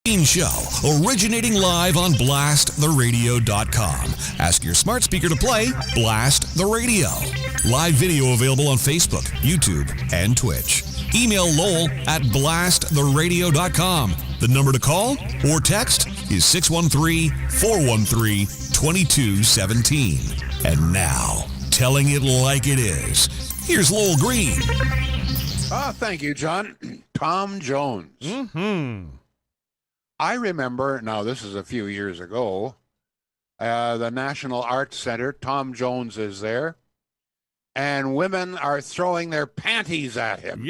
Show, originating live on blasttheradio.com. Ask your smart speaker to play Blast the Radio. Live video available on Facebook, YouTube, and Twitch. Email Lowell at blasttheradio.com. The number to call or text is 613-413-2217. And now, telling it like it is, here's Lowell Green. Thank you, John. Tom Jones. I remember, now this is a few years ago, the National Arts Center, Tom Jones is there, and women are throwing their panties at him.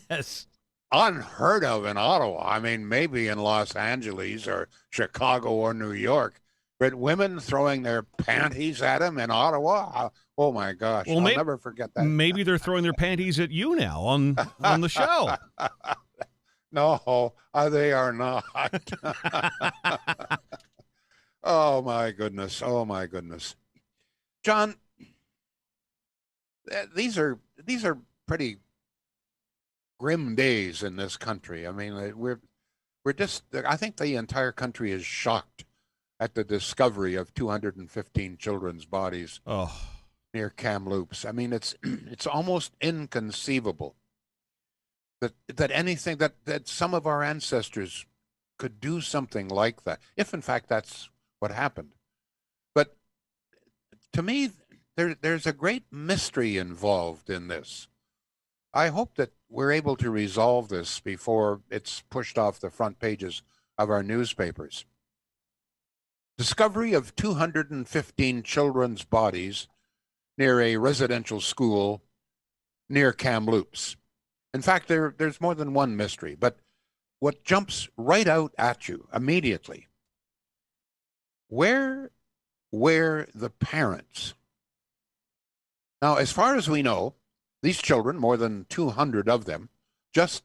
Yes. Unheard of in Ottawa. I mean, maybe in Los Angeles or Chicago or New York, but women throwing their panties at him in Ottawa? Oh, my gosh. Well, I'll never forget that. Maybe they're throwing their panties at you now on the show. No, they are not. Oh, my goodness. Oh, my goodness. John, these are pretty grim days in this country. I mean, we're just, I think the entire country is shocked at the discovery of 215 children's bodies near Kamloops. I mean, it's almost inconceivable that anything that some of our ancestors could do something like that, if in fact that's what happened. But to me, there's a great mystery involved in this. I hope that we're able to resolve this before it's pushed off the front pages of our newspapers. Discovery of 215 children's bodies near a residential school near Kamloops. In fact, there's more than one mystery, but what jumps right out at you immediately, where were the parents? Now, as far as we know, these children, more than 200 of them, just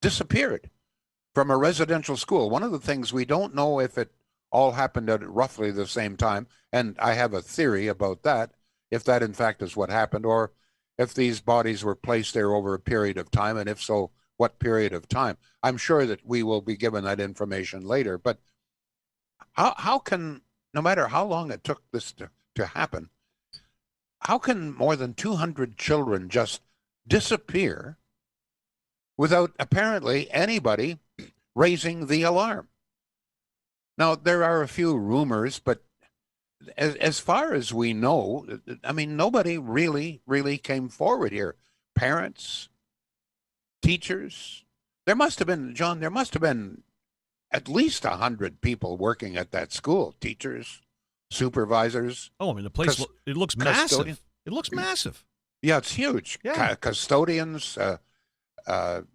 disappeared from a residential school. One of the things we don't know if it all happened at roughly the same time, and I have a theory about that, if that in fact is what happened, or if these bodies were placed there over a period of time, and if so, what period of time. I'm sure that we will be given that information later, but how can, no matter how long it took this to happen, how can more than 200 children just disappear without apparently anybody raising the alarm? Now, there are a few rumors, but as far as we know, I mean, nobody really came forward here. Parents, teachers. There must have been, John, at least 100 people working at that school. Teachers, supervisors. Oh, I mean, the place, it looks massive. It looks massive. Yeah, it's huge. Yeah. Custodians, and the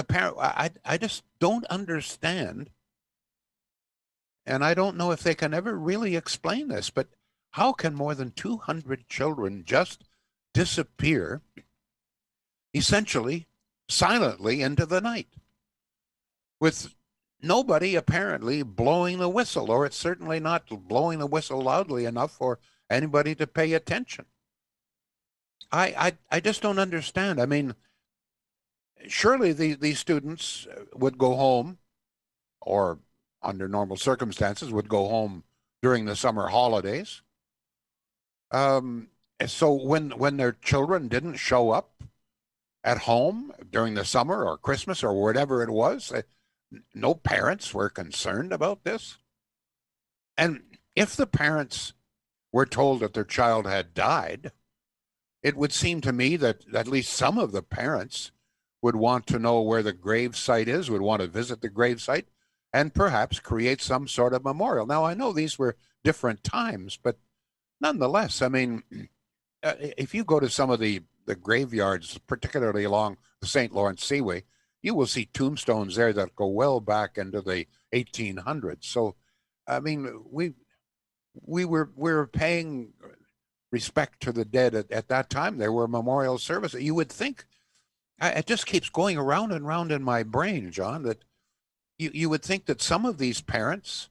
parent, I just don't understand. And I don't know if they can ever really explain this, but how can more than 200 children just disappear, essentially, silently into the night, with nobody apparently blowing the whistle, or it's certainly not blowing the whistle loudly enough for anybody to pay attention? I just don't understand. I mean, surely these students would go home, or under normal circumstances would go home during the summer holidays. So when their children didn't show up at home during the summer or Christmas or whatever it was, no parents were concerned about this. And if the parents were told that their child had died, it would seem to me that at least some of the parents would want to know where the grave site is, would want to visit the grave site, and perhaps create some sort of memorial. Now, I know these were different times, but nonetheless, I mean, if you go to some of the graveyards, particularly along the St. Lawrence Seaway, you will see tombstones there that go well back into the 1800s. So, I mean, we were paying respect to the dead at that time. There were memorial services. You would think, it just keeps going around and round in my brain, John, that you would think that some of these parents,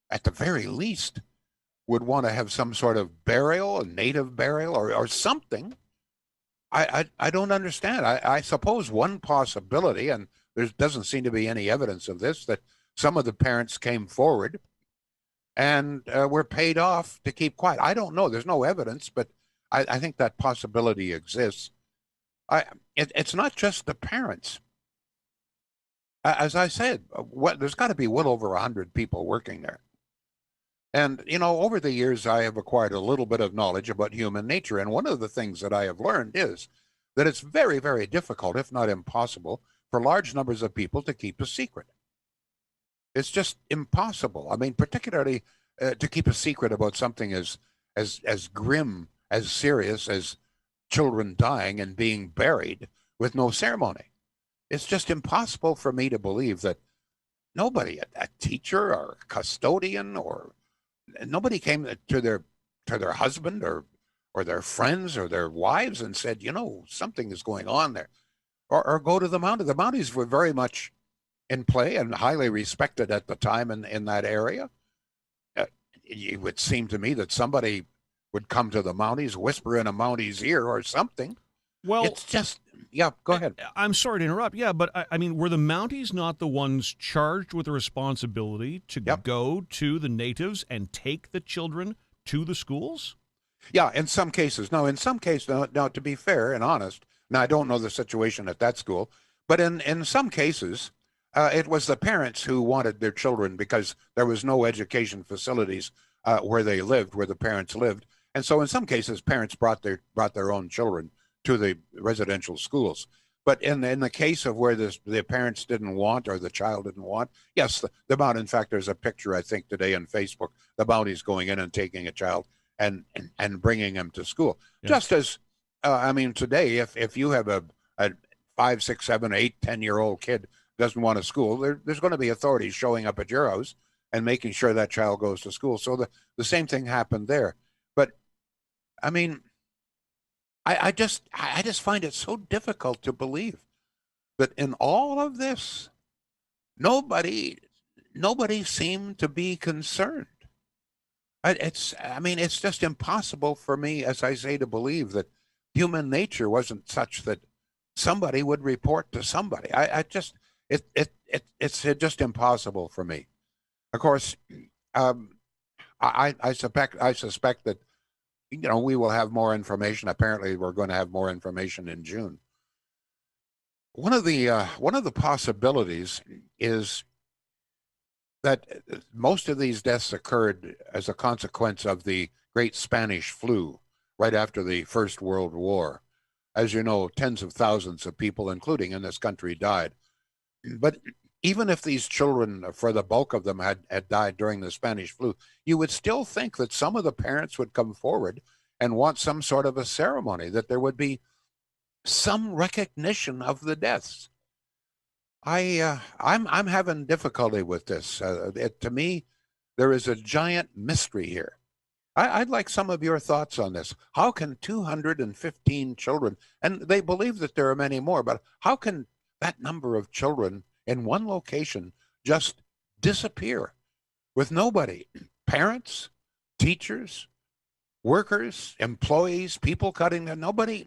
at the very least, would want to have some sort of burial, a native burial, or something. I don't understand. I suppose one possibility, and there doesn't seem to be any evidence of this, that some of the parents came forward and were paid off to keep quiet. I don't know. There's no evidence, but I think that possibility exists. It's not just the parents. As I said, there's got to be well over 100 people working there. And, over the years, I have acquired a little bit of knowledge about human nature. And one of the things that I have learned is that it's very, very difficult, if not impossible, for large numbers of people to keep a secret. It's just impossible. I mean, particularly to keep a secret about something as grim, as serious as children dying and being buried with no ceremony. It's just impossible for me to believe that nobody, a teacher or a custodian or nobody came to their husband or their friends or their wives and said, something is going on there, or go to the Mounties. The Mounties were very much in play and highly respected at the time in that area. It would seem to me that somebody would come to the Mounties, whisper in a Mountie's ear or something. Well, it's just, yeah, go ahead. I'm sorry to interrupt. Yeah, but I mean, were the Mounties not the ones charged with the responsibility to go to the natives and take the children to the schools? Yeah, in some cases. No, to be fair and honest, now I don't know the situation at that school, but in some cases, it was the parents who wanted their children because there was no education facilities where they lived, where the parents lived. And so in some cases, parents brought their own children to the residential schools. But in the case of where the parents didn't want or the child didn't want, yes, the Mountie, in fact, there's a picture, I think, today on Facebook, the Mounties going in and taking a child and bringing him to school. Yeah. Just as, today, if you have a 5, 6, 7, 8, 10-year-old kid doesn't want to school, there's going to be authorities showing up at your house and making sure that child goes to school. So the same thing happened there. But, I mean, I just find it so difficult to believe that in all of this, nobody seemed to be concerned. It's just impossible for me, as I say, to believe that human nature wasn't such that somebody would report to somebody. It's just impossible for me. Of course, I suspect that we will have more information. Apparently, we're going to have more information in June. One of the possibilities is that most of these deaths occurred as a consequence of the Great Spanish Flu right after the First World War. As you know, tens of thousands of people, including in this country, died. But even if these children, for the bulk of them, had died during the Spanish flu, you would still think that some of the parents would come forward and want some sort of a ceremony, that there would be some recognition of the deaths. I'm having difficulty with this. To me, there is a giant mystery here. I'd like some of your thoughts on this. How can 215 children, and they believe that there are many more, but how can that number of children in one location just disappear with nobody? Parents, teachers, workers, employees, people cutting their, nobody,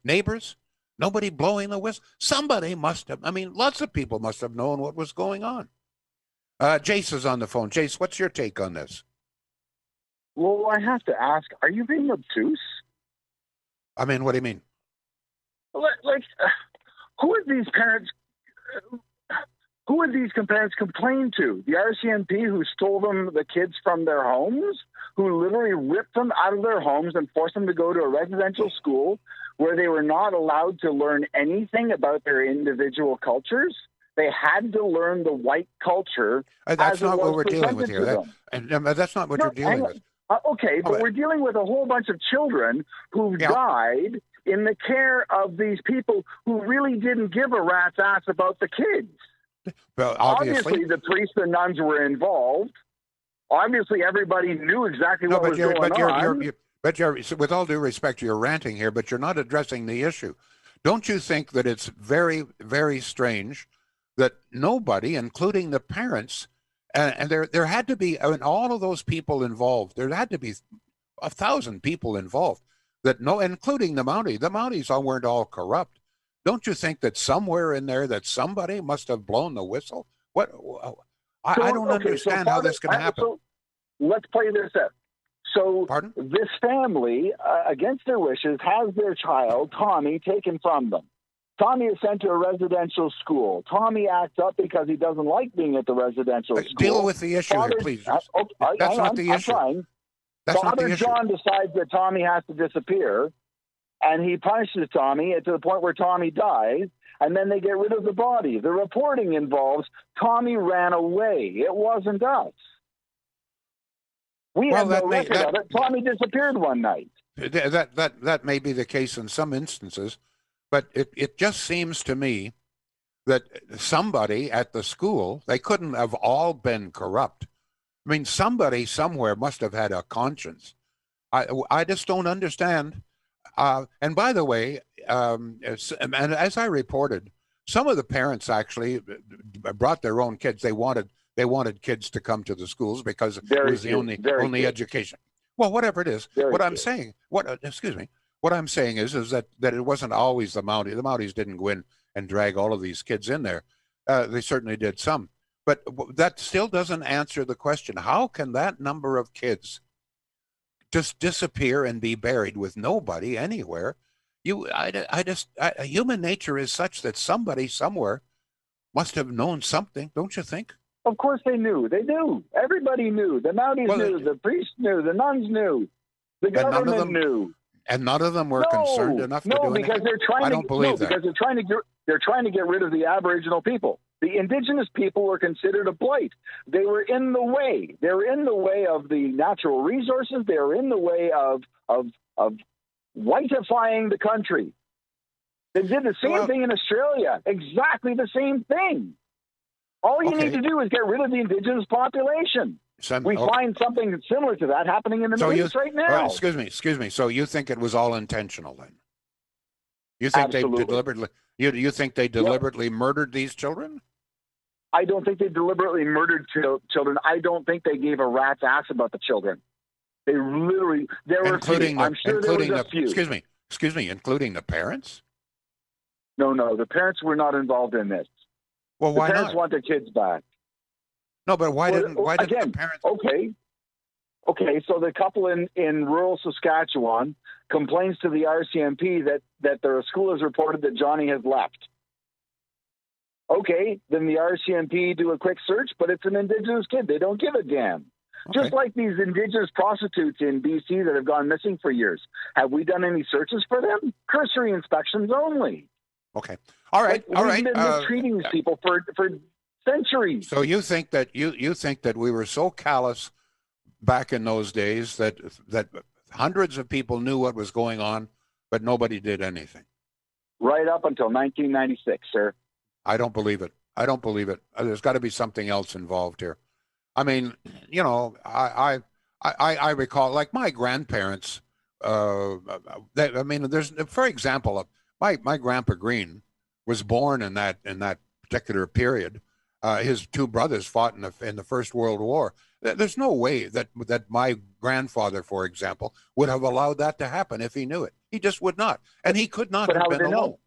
neighbors, nobody blowing the whistle. Somebody must have, lots of people must have known what was going on. Jace is on the phone. Jace, what's your take on this? Well, I have to ask, are you being obtuse? What do you mean? Who are these parents? Who would these parents complain to? The RCMP who stole the kids from their homes, who literally ripped them out of their homes and forced them to go to a residential school where they were not allowed to learn anything about their individual cultures? They had to learn the white culture. That's not what we're dealing with here. That's not what you're dealing with. Okay, but we're dealing with a whole bunch of children who died in the care of these people who really didn't give a rat's ass about the kids. Well, obviously the priests and nuns were involved. Obviously, everybody knew exactly what was going on. But with all due respect, you're ranting here, but you're not addressing the issue. Don't you think that it's very, very strange that nobody, including the parents, and there had to be, all of those people involved, there had to be 1,000 people involved, including the Mounties. The Mounties weren't all corrupt. don't you think that somewhere in there that somebody must have blown the whistle? What? I don't understand how this can happen. So let's play this out. So Pardon? this family, against their wishes, has their child, Tommy, taken from them. Tommy is sent to a residential school. Tommy acts up because he doesn't like being at the residential school. Deal with the issue here, please. That's not the issue. Father John decides that Tommy has to disappear, and he punishes Tommy to the point where Tommy dies, and then they get rid of the body. The reporting involves Tommy ran away. It wasn't us. We have no record of it. Tommy disappeared one night. That may be the case in some instances, but it just seems to me that somebody at the school, they couldn't have all been corrupt. I mean, somebody somewhere must have had a conscience. I just don't understand. And by the way, and as I reported, some of the parents actually brought their own kids. They wanted kids to come to the schools because it was the only education. Well, whatever it is, what I'm saying is that it wasn't always the Mounties. The Mounties didn't go in and drag all of these kids in there. They certainly did some, but that still doesn't answer the question: how can that number of kids just disappear and be buried with nobody anywhere? Human nature is such that somebody somewhere must have known something, don't you think? Of course they knew. They knew. Everybody knew. The Mounties knew. The priests knew. The nuns knew. The government knew. And none of them were concerned enough to do anything? Because they're trying to get rid of the Aboriginal people. The Indigenous people were considered a blight. They were in the way. They were in the way of the natural resources. They were in the way of whiteifying the country. They did the same thing in Australia. Exactly the same thing. All you need to do is get rid of the Indigenous population. We find something similar to that happening in the Middle East right now. Excuse me. So you think it was all intentional then? You think Absolutely. they deliberately? You think they deliberately murdered these children? I don't think they deliberately murdered children. I don't think they gave a rat's ass about the children. They literally, I'm sure there was a few. Excuse me, including the parents? No, the parents were not involved in this. Well, why not? The parents not? want their kids back. No, but why didn't the parents? Okay. So the couple in rural Saskatchewan complains to the RCMP that their school has reported that Johnny has left. Okay, then the RCMP do a quick search, but it's an Indigenous kid. They don't give a damn. Okay. Just like these Indigenous prostitutes in BC that have gone missing for years. Have we done any searches for them? Cursory inspections only. Okay. All right. We've been mistreating these people for centuries. So you think that you think that we were so callous back in those days that hundreds of people knew what was going on, but nobody did anything? Right up until 1996, sir. I don't believe it. There's got to be something else involved here. I mean, I recall, like, my grandparents. There's, for example, my grandpa Green was born in that particular period. His two brothers fought in the First World War. There's no way that my grandfather, for example, would have allowed that to happen if he knew it. He just would not, and he could not have been alone.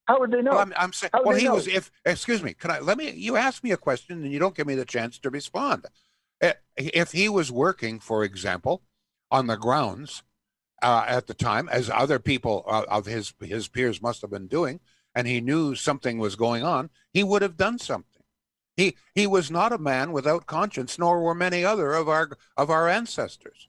How would they know? Well, I'm saying. Well, he was. Excuse me. You asked me a question and you don't give me the chance to respond. If he was working, for example, on the grounds at the time, as other people of his peers must have been doing, and he knew something was going on, he would have done something. He was not a man without conscience, nor were many other of our ancestors.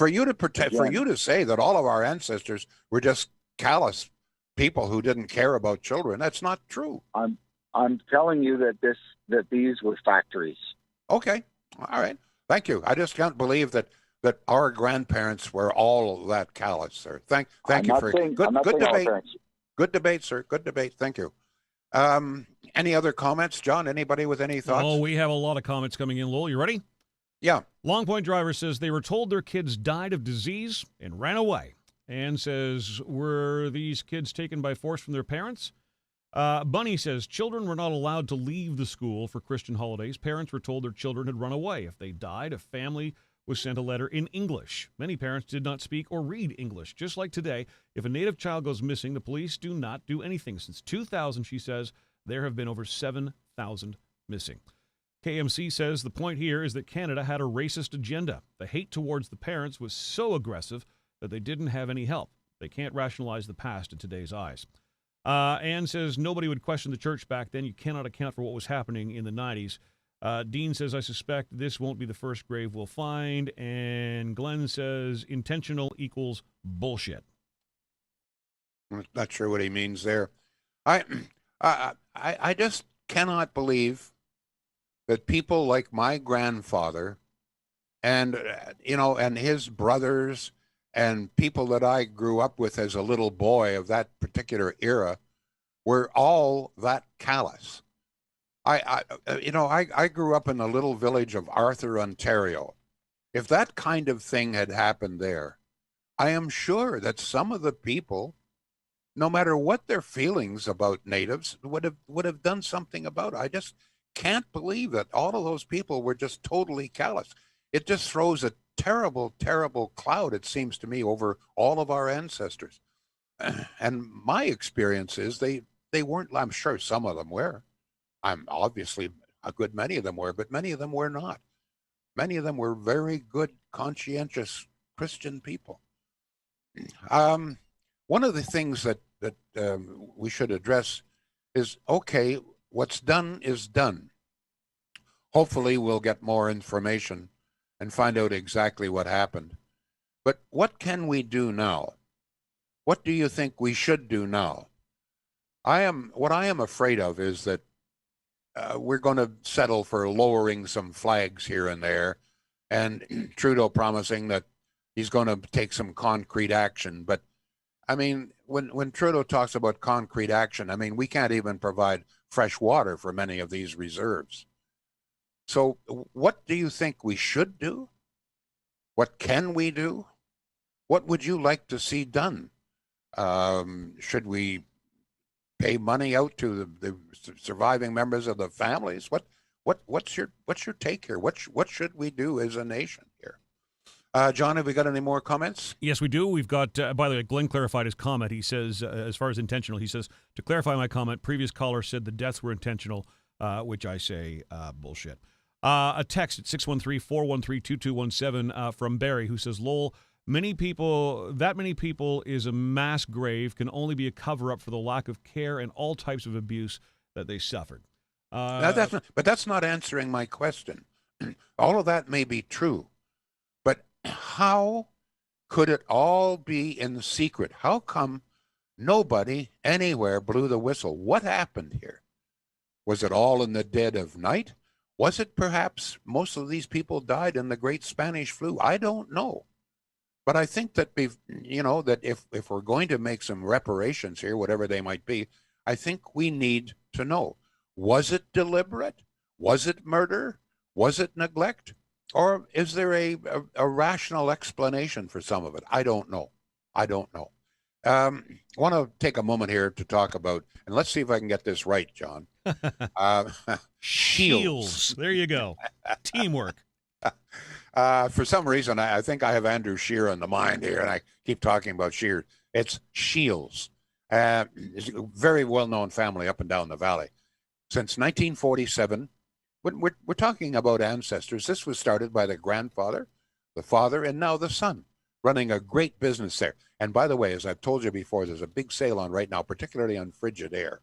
For you to say that all of our ancestors were just callous people who didn't care about children, that's not true. I'm telling you that these were factories. Okay. All right. Thank you. I just can't believe that our grandparents were all that callous, sir. Thank you for good debate. Good debate, sir. Good debate. Thank you. Any other comments, John? Anybody with any thoughts? Oh, we have a lot of comments coming in. Lowell, you ready? Yeah. Long Point Driver says they were told their kids died of disease and ran away. And says, were these kids taken by force from their parents? Bunny says, children were not allowed to leave the school for Christian holidays. Parents were told their children had run away. If they died, a family was sent a letter in English. Many parents did not speak or read English. Just like today, if a Native child goes missing, the police do not do anything. Since 2000, she says, there have been over 7,000 missing. KMC says the point here is that Canada had a racist agenda. The hate towards the parents was so aggressive that they didn't have any help. They can't rationalize the past in today's eyes. Ann says nobody would question the church back then. You cannot account for what was happening in the 90s. Dean says, I suspect this won't be the first grave we'll find. And Glenn says intentional equals bullshit. I'm not sure what he means there. I just cannot believe that people like my grandfather and, and his brothers and people that I grew up with as a little boy of that particular era were all that callous. I grew up in the little village of Arthur, Ontario. If that kind of thing had happened there, I am sure that some of the people, no matter what their feelings about natives, would have done something about it. I just can't believe that all of those people were just totally callous. It just throws a terrible, terrible cloud, it seems to me, over all of our ancestors. And my experience is they weren't, I'm sure some of them were. I'm obviously a good many of them were, but many of them were not. Many of them were very good, conscientious Christian people. One of the things that we should address is, okay, what's done is done. Hopefully we'll get more information and find out exactly what happened. But what can we do now? What do you think we should do now? What I am afraid of is that we're going to settle for lowering some flags here and there, and Trudeau promising that he's going to take some concrete action. But I mean, when Trudeau talks about concrete action, I mean, we can't even provide fresh water for many of these reserves. So what do you think we should do? What can we do? What would you like to see done? Should we pay money out to the surviving members of the families? What's your take here? What should we do as a nation here? John, have we got any more comments? Yes, we do. We've got, by the way, Glenn clarified his comment. He says, as far as intentional, he says, to clarify my comment, previous caller said the deaths were intentional, which I say bullshit. A text at 613-413-2217 from Barry, who says, Lowell, that many people is a mass grave, can only be a cover-up for the lack of care and all types of abuse that they suffered. But that's not answering my question. All of that may be true, but how could it all be in secret? How come nobody anywhere blew the whistle? What happened here? Was it all in the dead of night? Was it perhaps most of these people died in the Great Spanish Flu? I don't know. But I think that that if we're going to make some reparations here, whatever they might be, I think we need to know. Was it deliberate? Was it murder? Was it neglect? Or is there a rational explanation for some of it? I don't know. I want to take a moment here to talk about, and let's see if I can get this right, John. Shields. There you go. Teamwork. For some reason, I think I have Andrew Scheer in the mind here, and I keep talking about Scheer. It's Shields. It's a very well-known family up and down the valley. Since 1947, we're talking about ancestors. This was started by the grandfather, the father, and now the son, running a great business there. And by the way, as I've told you before, there's a big sale on right now, particularly on frigid air.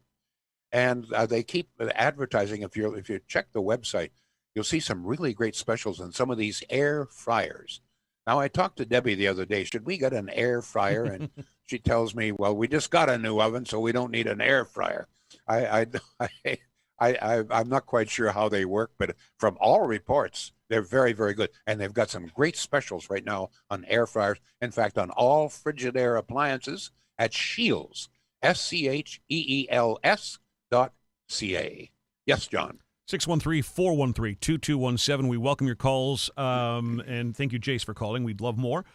And they keep advertising. If you check the website, you'll see some really great specials on some of these air fryers. Now, I talked to Debbie the other day. Should we get an air fryer? And she tells me, well, we just got a new oven, so we don't need an air fryer. I'm not quite sure how they work, but from all reports, they're very, very good. And they've got some great specials right now on air fryers. In fact, on all Frigidaire appliances at Shields, SCHEELS.ca. Yes, John. 613-413-2217. We welcome your calls, and thank you, Jace, for calling. We'd love more.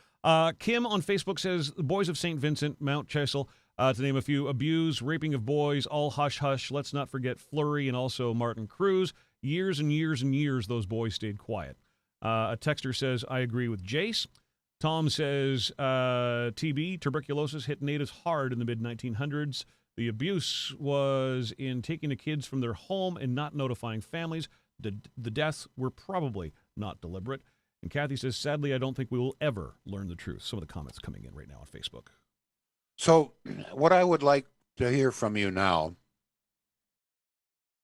Kim on Facebook says, the boys of St. Vincent, Mount Chesil, to name a few, abuse, raping of boys, all hush-hush. Let's not forget Fleury and also Martin Cruz. Years and years and years those boys stayed quiet. A texter says, I agree with Jace. Tom says, TB, tuberculosis, hit natives hard in the mid-1900s. The abuse was in taking the kids from their home and not notifying families. The deaths were probably not deliberate. And Kathy says, sadly, I don't think we will ever learn the truth. Some of the comments coming in right now on Facebook. So what I would like to hear from you now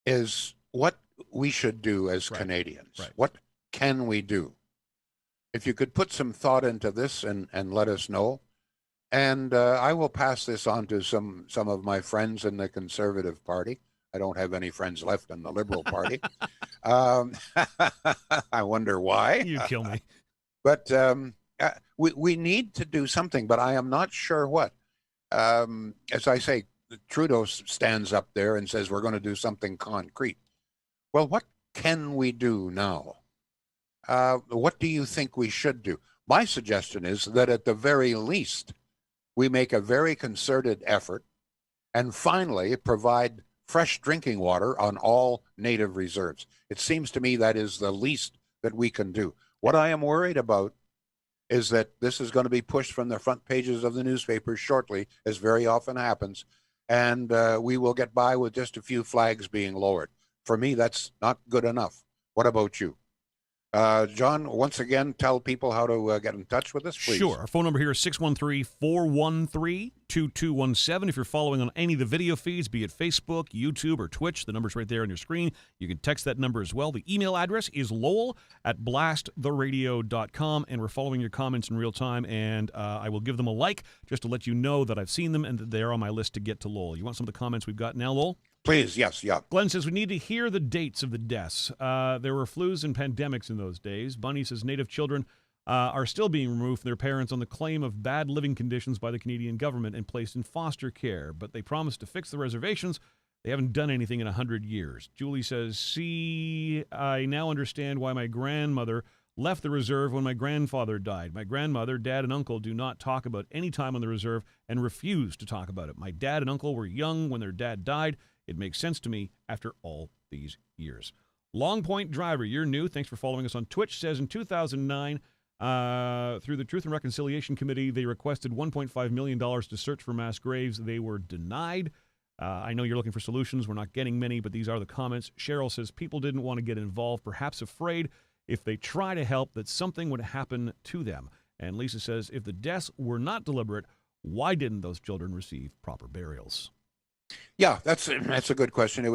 is what we should do as Canadians. Right. What can we do? If you could put some thought into this and let us know. And I will pass this on to some of my friends in the Conservative Party. I don't have any friends left in the Liberal Party. I wonder why. You kill me. But we need to do something, but I am not sure what. As I say, Trudeau stands up there and says we're going to do something concrete. Well, what can we do now? What do you think we should do? My suggestion is that at the very least, we make a very concerted effort and finally provide fresh drinking water on all native reserves. It seems to me that is the least that we can do. What I am worried about is that this is going to be pushed from the front pages of the newspapers shortly, as very often happens, and we will get by with just a few flags being lowered. For me, that's not good enough. What about you? John, once again, tell people how to get in touch with us, please. Sure. Our phone number here is 613-413-2217. If you're following on any of the video feeds, be it Facebook, YouTube, or Twitch, the number's right there on your screen. You can text that number as well. The email address is lowell@blasttheradio.com, and we're following your comments in real time, and I will give them a like just to let you know that I've seen them and that they're on my list to get to Lowell. You want some of the comments we've got now, Lowell? Please, yes, yeah. Glenn says, we need to hear the dates of the deaths. There were flus and pandemics in those days. Bunny says, Native children are still being removed from their parents on the claim of bad living conditions by the Canadian government and placed in foster care. But they promised to fix the reservations. They haven't done anything in 100 years. Julie says, see, I now understand why my grandmother left the reserve when my grandfather died. My grandmother, dad, and uncle do not talk about any time on the reserve and refuse to talk about it. My dad and uncle were young when their dad died. It makes sense to me after all these years. Long Point Driver, you're new. Thanks for following us on Twitch. Says in 2009, through the Truth and Reconciliation Committee, they requested $1.5 million to search for mass graves. They were denied. I know you're looking for solutions. We're not getting many, but these are the comments. Cheryl says people didn't want to get involved, perhaps afraid if they try to help that something would happen to them. And Lisa says if the deaths were not deliberate, why didn't those children receive proper burials? Yeah, that's a good question.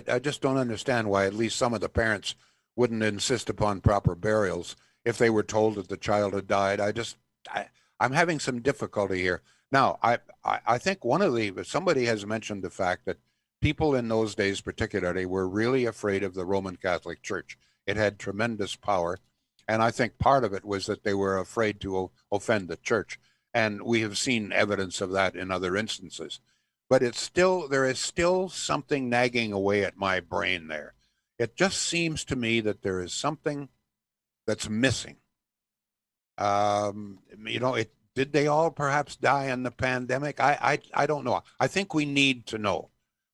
I just don't understand why at least some of the parents wouldn't insist upon proper burials if they were told that the child had died. I'm having some difficulty here. Now, I think somebody has mentioned the fact that people in those days particularly were really afraid of the Roman Catholic Church. It had tremendous power, and I think part of it was that they were afraid to offend the church, and we have seen evidence of that in other instances. But there is still something nagging away at my brain there. It just seems to me that there is something that's missing. Did they all perhaps die in the pandemic? I don't know. I think we need to know.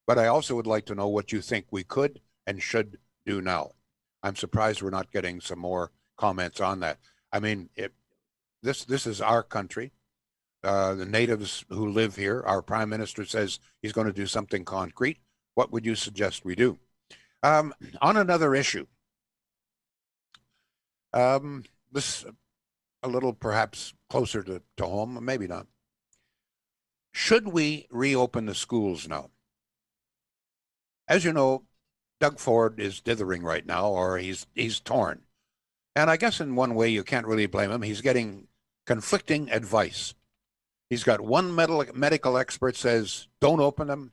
But I also would like to know what you think we could and should do now. I'm surprised we're not getting some more comments on that. I mean, this is our country. The natives who live here, our prime minister says he's going to do something concrete. What would you suggest we do? On another issue, this a little perhaps closer to home, maybe not. Should we reopen the schools now? As you know, Doug Ford is dithering right now, or he's torn. And I guess in one way you can't really blame him. He's getting conflicting advice. He's got one medical expert says, don't open them.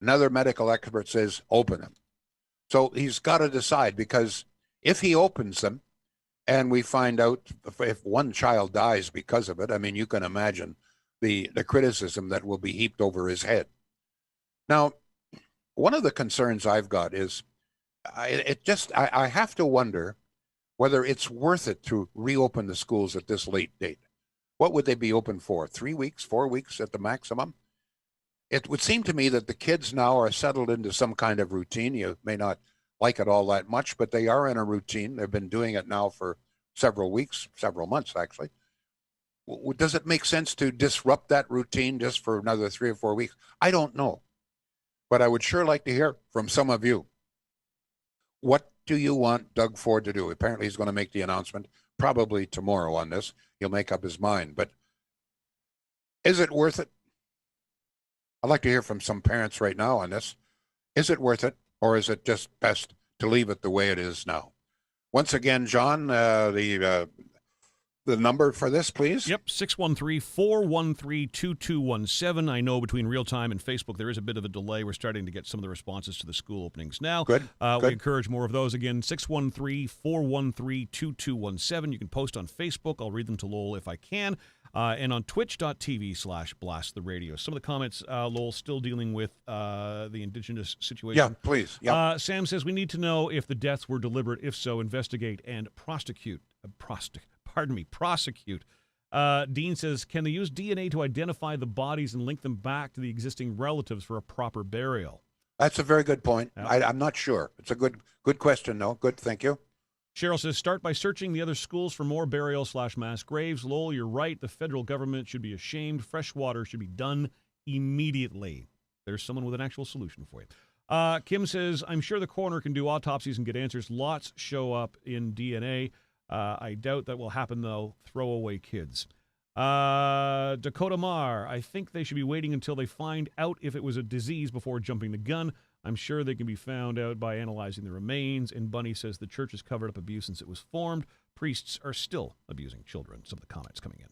Another medical expert says, open them. So he's got to decide, because if he opens them and we find out if one child dies because of it, I mean, you can imagine the criticism that will be heaped over his head. Now, one of the concerns I've got is I have to wonder whether it's worth it to reopen the schools at this late date. What would they be open for? 3 weeks, 4 weeks at the maximum? It would seem to me that the kids now are settled into some kind of routine. You may not like it all that much, but they are in a routine. They've been doing it now for several weeks, several months, actually. Does it make sense to disrupt that routine just for another 3 or 4 weeks? I don't know. But I would sure like to hear from some of you. What do you want Doug Ford to do? Apparently, he's going to make the announcement probably tomorrow on this. He'll make up his mind. But is it worth it? I'd like to hear from some parents right now on this. Is it worth it, or is it just best to leave it the way it is now? Once again, John, the number for this, please. Yep, 613-413-2217. I know between real time and Facebook there is a bit of a delay. We're starting to get some of the responses to the school openings now. Good. We encourage more of those. Again, 613-413-2217. You can post on Facebook. I'll read them to Lowell if I can. And on twitch.tv/Blast the Radio. Some of the comments, Lowell, still dealing with the Indigenous situation. Yeah, please. Yeah. Sam says, we need to know if the deaths were deliberate. If so, investigate and prosecute. Dean says, can they use DNA to identify the bodies and link them back to the existing relatives for a proper burial? That's a very good point. Yeah. I'm not sure. It's a good question, though. Good, thank you. Cheryl says, start by searching the other schools for more burial/mass graves. Lowell, you're right. The federal government should be ashamed. Fresh water should be done immediately. There's someone with an actual solution for you. Kim says, I'm sure the coroner can do autopsies and get answers. Lots show up in DNA. I doubt that will happen, though. Throwaway kids. Dakota Mar, I think they should be waiting until they find out if it was a disease before jumping the gun. I'm sure they can be found out by analyzing the remains. And Bunny says the church has covered up abuse since it was formed. Priests are still abusing children. Some of the comments coming in.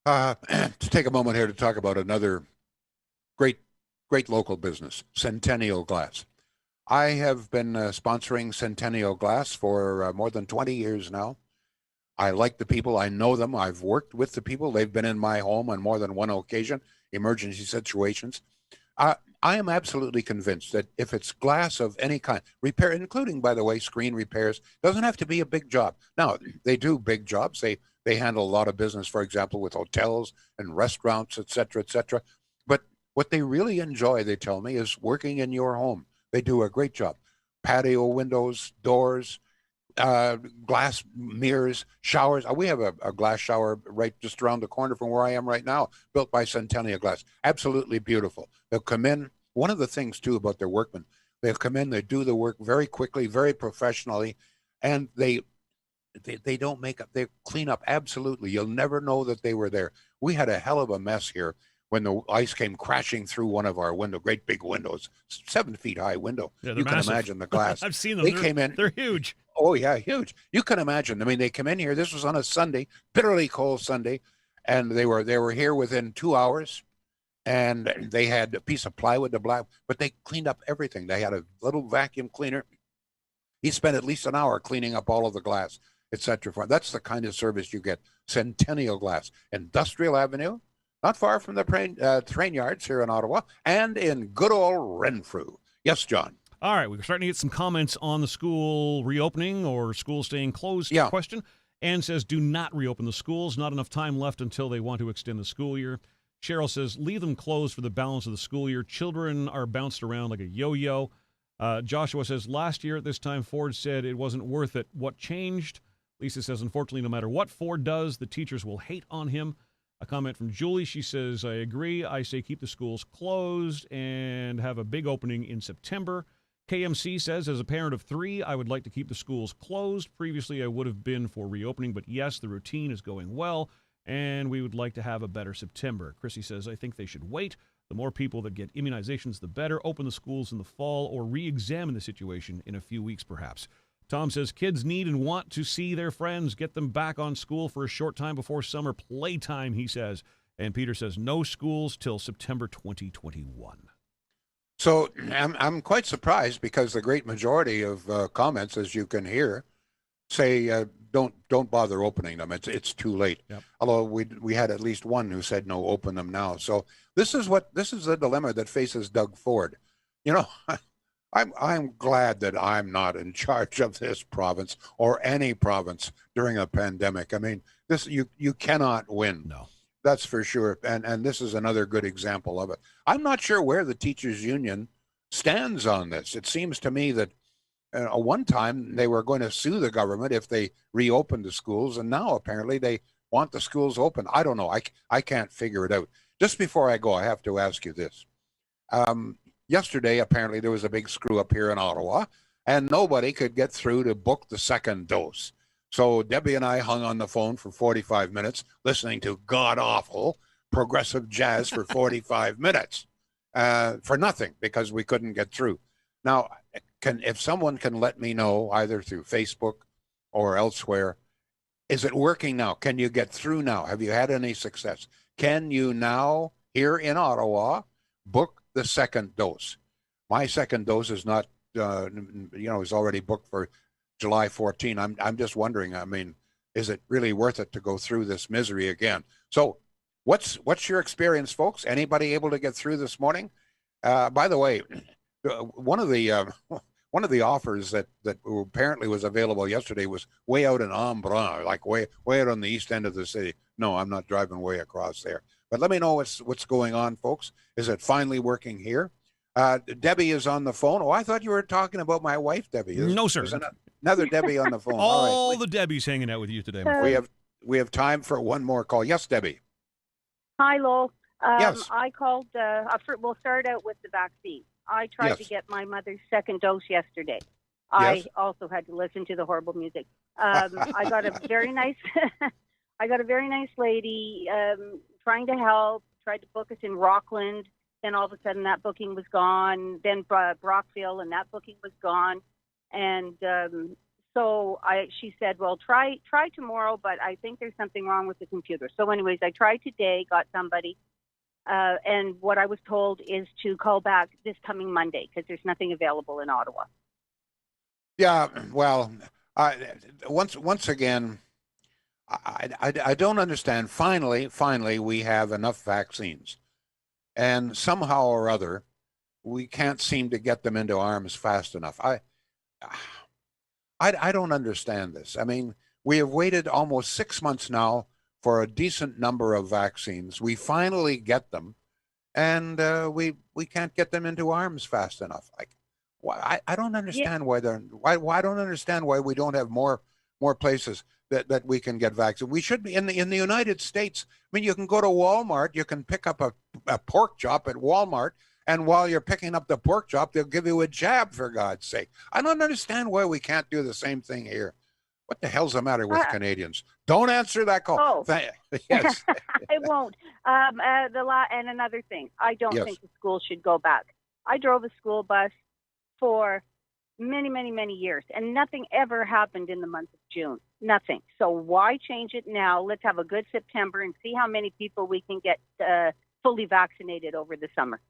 To take a moment here to talk about another great local business, Centennial Glass. I have been sponsoring Centennial Glass for more than 20 years now. I like the people. I know them. I've worked with the people. They've been in my home on more than one occasion, emergency situations. I am absolutely convinced that if it's glass of any kind, repair, including, by the way, screen repairs, doesn't have to be a big job. Now, they do big jobs. They handle a lot of business, for example, with hotels and restaurants, et cetera, et cetera. But what they really enjoy, they tell me, is working in your home. They do a great job. Patio windows, doors, glass mirrors, showers. We have a glass shower right just around the corner from where I am right now, built by Centennial Glass. Absolutely beautiful. They'll come in. One of the things, too, about their workmen, they'll come in, they do the work very quickly, very professionally, and they don't make up, they clean up absolutely. You'll never know that they were there. We had a hell of a mess here when the ice came crashing through one of our windows, great big windows, 7 feet high window. Yeah, you massive. Can imagine the glass. I've seen them. They came in. They're huge. Oh, yeah, huge. You can imagine. I mean, they come in here. This was on a Sunday, bitterly cold Sunday, and they were here within 2 hours, and they had a piece of plywood to black, but they cleaned up everything. They had a little vacuum cleaner. He spent at least an hour cleaning up all of the glass, et cetera. That's the kind of service you get. Centennial Glass, Industrial Avenue, not far from the train yards here in Ottawa, and in good old Renfrew. Yes, John. All right, we're starting to get some comments on the school reopening or school staying closed question. Ann says, do not reopen the schools. Not enough time left until they want to extend the school year. Cheryl says, leave them closed for the balance of the school year. Children are bounced around like a yo-yo. Joshua says, last year at this time, Ford said it wasn't worth it. What changed? Lisa says, unfortunately, no matter what Ford does, the teachers will hate on him. A comment from Julie. She says, I agree. I say keep the schools closed and have a big opening in September. KMC says, as a parent of 3, I would like to keep the schools closed. Previously, I would have been for reopening, but yes, the routine is going well, and we would like to have a better September. Chrissy says, I think they should wait. The more people that get immunizations, the better. Open the schools in the fall or re-examine the situation in a few weeks, perhaps. Tom says, kids need and want to see their friends. Get them back on school for a short time before summer playtime, he says. And Peter says, no schools till September 2021. So I'm quite surprised because the great majority of comments, as you can hear, say don't bother opening them. It's too late. Yep. Although we had at least one who said no, open them now. So this is the dilemma that faces Doug Ford. You know, I'm glad that I'm not in charge of this province or any province during a pandemic. I mean, this you cannot win. No. That's for sure. And this is another good example of it. I'm not sure where the teachers union stands on this. It seems to me that one time they were going to sue the government if they reopened the schools, and now apparently they want the schools open. I don't know. I can't figure it out. Just before I go, I have to ask you this. Yesterday, apparently, there was a big screw up here in Ottawa, and nobody could get through to book the second dose. So Debbie and I hung on the phone for 45 minutes listening to god-awful progressive jazz for 45 minutes for nothing because we couldn't get through. Now, if someone can let me know either through Facebook or elsewhere, is it working now? Can you get through now? Have you had any success? Can you now, here in Ottawa, book the second dose? My second dose is not, is already booked for July 14. I'm just wondering, I mean, is it really worth it to go through this misery again? So what's your experience, folks? Anybody able to get through this morning? By the way, one of the offers that apparently was available yesterday was way out in Embrun, like way out on the east end of the city. No, I'm not driving way across there. But let me know what's going on, folks. Is it finally working here? Debbie is on the phone. Oh, I thought you were talking about my wife, Debbie. No, sir. Another Debbie on the phone. All right. The Debbies hanging out with you today. My friend. We have time for one more call. Yes, Debbie. Hi, Lowell. Yes. I called. We'll start out with the vaccine. I tried to get my mother's second dose yesterday. I also had to listen to the horrible music. I got a very nice. I got a very nice lady trying to help. Tried to book us in Rockland. Then all of a sudden that booking was gone. Then Brockville, and that booking was gone. And so she said, well, try tomorrow, but I think there's something wrong with the computer. So anyways, I tried today, got somebody. And what I was told is to call back this coming Monday because there's nothing available in Ottawa. Yeah, well, once again, I don't understand. Finally, we have enough vaccines. And somehow or other, we can't seem to get them into arms fast enough. I don't understand this. I mean, we have waited almost 6 months now for a decent number of vaccines. We finally get them, and we can't get them into arms fast enough. I don't understand why I don't understand why we don't have more places that we can get vaccinated. We should be in the United States. I mean, you can go to Walmart, you can pick up a pork chop at Walmart, and while you're picking up the pork chop, they'll give you a jab, for God's sake. I don't understand why we can't do the same thing here. What the hell's the matter with Canadians? Don't answer that call. Oh. Yes. I won't. And another thing, I don't think the school should go back. I drove a school bus for many, many, many years, and nothing ever happened in the month of June. Nothing. So why change it now? Let's have a good September and see how many people we can get fully vaccinated over the summer.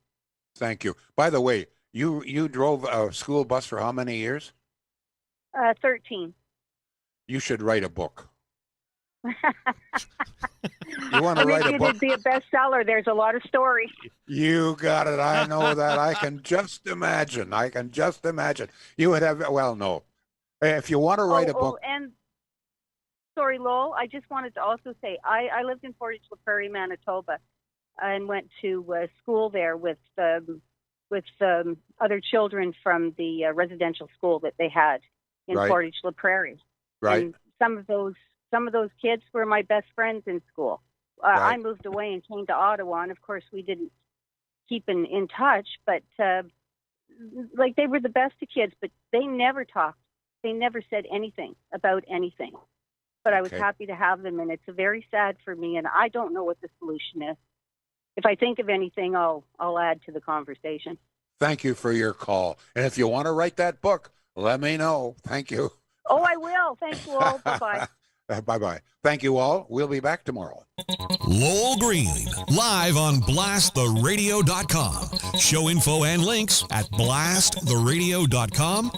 Thank you. By the way, you drove a school bus for how many years? 13. You should write a book. You want to write a book? It'd be a bestseller. There's a lot of stories. You got it. I know that. I can just imagine. You would have, well, no. If you want to write a book. And sorry, Lowell, I just wanted to also say, I lived in Portage La Prairie, Manitoba, and went to school there with other children from the residential school that they had in Portage La Prairie. Right. And some of those kids were my best friends in school. I moved away and came to Ottawa, and of course we didn't keep in touch, but they were the best of kids, but they never talked. They never said anything about anything. But I was happy to have them, and it's very sad for me, and I don't know what the solution is. If I think of anything, I'll add to the conversation. Thank you for your call. And if you want to write that book, let me know. Thank you. Oh, I will. Thank you all. Bye-bye. Bye-bye. Thank you all. We'll be back tomorrow. Lowell Green, live on blasttheradio.com. Show info and links at blasttheradio.com/